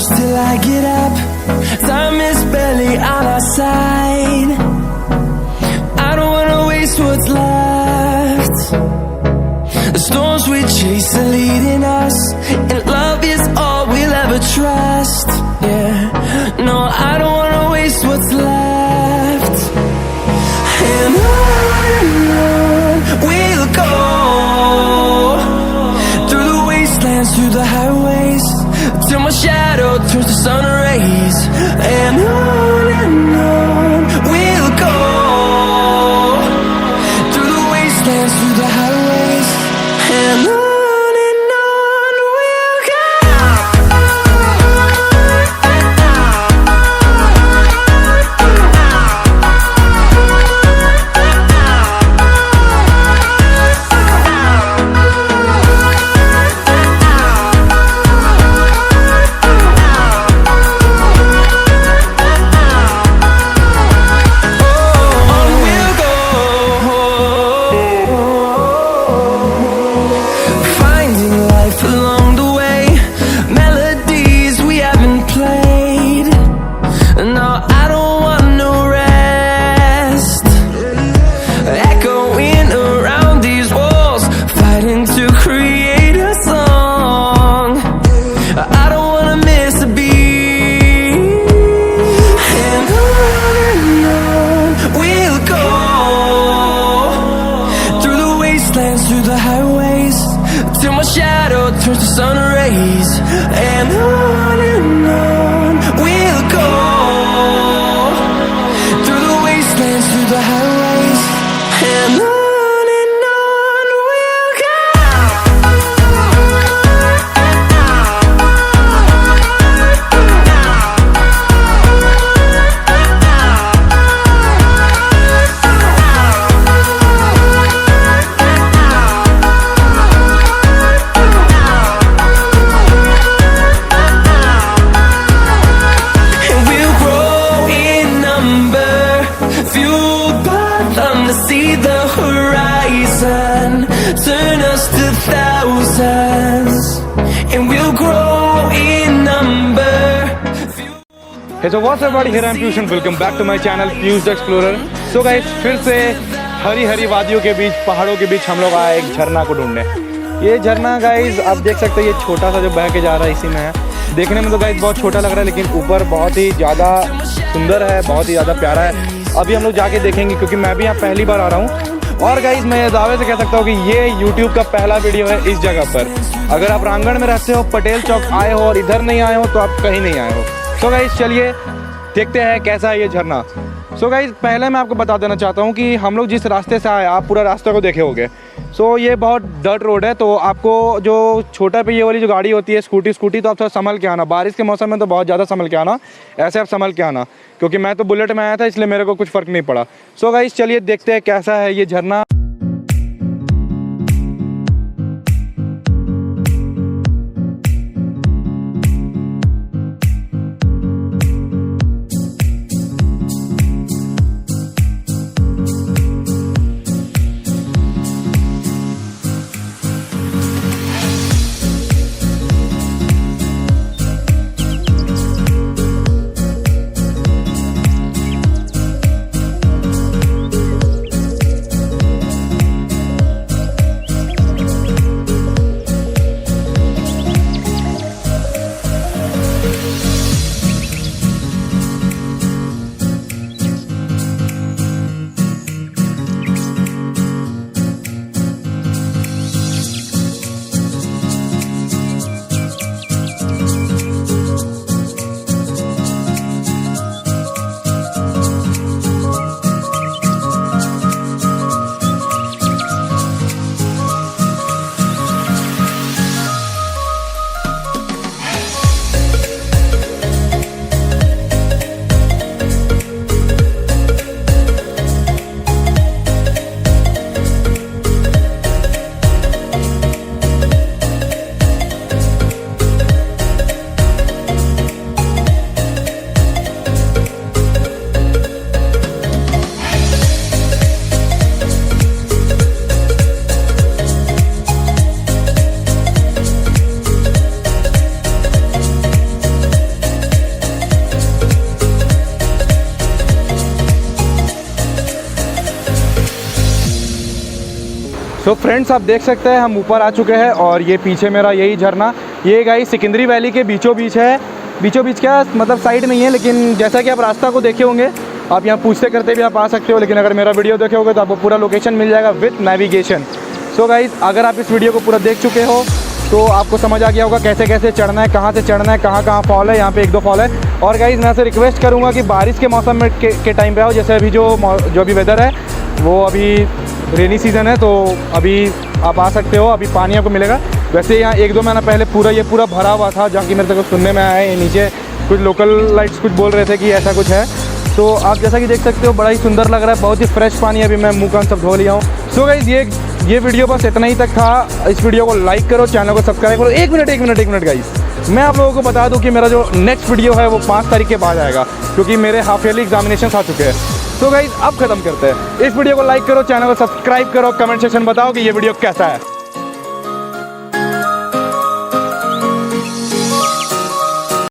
push till I get up. Time is barely on our side. I don't wanna waste what's left. The storms we chase are leading us, and love is all we'll ever trust. Yeah, no, I don't wanna waste what's left. And on we'll go, through the wastelands, through the highways, till my shadow turns to sun rays. And on we'll go, through the wastelands, through the highways, and on we'll go. Through the highways, till my shadow turns to sun rays. And on we'll go, through the wastelands, through the highways, and on we'll go. See the horizon, turn us to thousands, and we'll grow in number. Hey, so what's up everybody, here I am Piyush and welcome back to my channel Piyush the Explorer. So guys, फिर से हरी हरी वादियों के बीच, पहाड़ों के बीच हम लोग आए एक झरना को ढूंढने। ये झरना गाइज आप देख सकते हैं, ये छोटा सा जो बह के जा रहा है इसी में है। देखने में तो गाइज बहुत छोटा लग रहा है, लेकिन ऊपर बहुत ही ज़्यादा सुंदर है, बहुत ही ज़्यादा प्यारा है। अभी हम लोग जाके देखेंगे, क्योंकि मैं भी यहाँ पहली बार आ रहा हूँ। और गाइज मैं ये दावे से कह सकता हूँ कि ये YouTube का पहला वीडियो है इस जगह पर। अगर आप रामगढ़ में रहते हो, पटेल चौक आए हो और इधर नहीं आए हो, तो आप कहीं नहीं आए हो। सो गाइज चलिए देखते हैं कैसा है ये झरना। सो गाइज पहले मैं आपको बता देना चाहता हूँ कि हम लोग जिस रास्ते से आए, आप पूरा रास्ते को देखे होंगे। सो ये बहुत डर्ट रोड है, तो आपको जो छोटा पे ये वाली जो गाड़ी होती है स्कूटी, तो आप थोड़ा संभल के आना। बारिश के मौसम में तो बहुत ज़्यादा संभल के आना, ऐसे आप संभल के आना, क्योंकि मैं तो बुलेट में आया था, इसलिए मेरे को कुछ फ़र्क नहीं पड़ा। सो गाइस चलिए देखते हैं कैसा है ये झरना। सो फ्रेंड्स आप देख सकते हैं हम ऊपर आ चुके हैं और ये पीछे मेरा यही झरना, ये गाइस सिकंदरी वैली के बीचों बीच है। बीचों बीच क्या मतलब साइड नहीं है, लेकिन जैसा कि आप रास्ता को देखे होंगे आप यहाँ पूछते करते भी आप आ सकते हो, लेकिन अगर मेरा वीडियो देखे होगे तो आपको पूरा लोकेशन मिल जाएगा विथ नेविगेशन। सो गाइस अगर आप इस वीडियो को पूरा देख चुके हो तो आपको समझ आ गया होगा कैसे कैसे चढ़ना है, कहाँ से चढ़ना है, कहाँ कहाँ फॉल है। यहाँ पे 1-2 फॉल है। और गाइस मैं आपसे रिक्वेस्ट करूँगा कि बारिश के मौसम में के टाइम पे आओ, जैसे अभी जो अभी वेदर है वो अभी रेनी सीज़न है, तो अभी आप आ सकते हो, अभी पानी आपको मिलेगा। वैसे यहाँ 1-2 महीना पहले ये पूरा भरा हुआ था, जहाँ कि मेरे को सुनने में आया है। नीचे कुछ लोकल लाइट्स कुछ बोल रहे थे कि ऐसा कुछ है। तो आप जैसा कि देख सकते हो बड़ा ही सुंदर लग रहा है, बहुत ही फ्रेश पानी। अभी मैं मुँह कान सब धो लिया हूँ। सो गाइस ये वीडियो बस इतना ही तक था। इस वीडियो को लाइक करो, चैनल को सब्सक्राइब करो। एक मिनट गाइस, मैं आप लोगों को बता दूं कि मेरा जो नेक्स्ट वीडियो है वो 5 तारीख के बाद आएगा, क्योंकि मेरे हाफ ईयरली एग्जामिनेशन आ चुके हैं। तो गाइस अब खत्म करते हैं। इस वीडियो को लाइक करो, चैनल को सब्सक्राइब करो, कमेंट सेक्शन बताओ कि ये वीडियो कैसा है।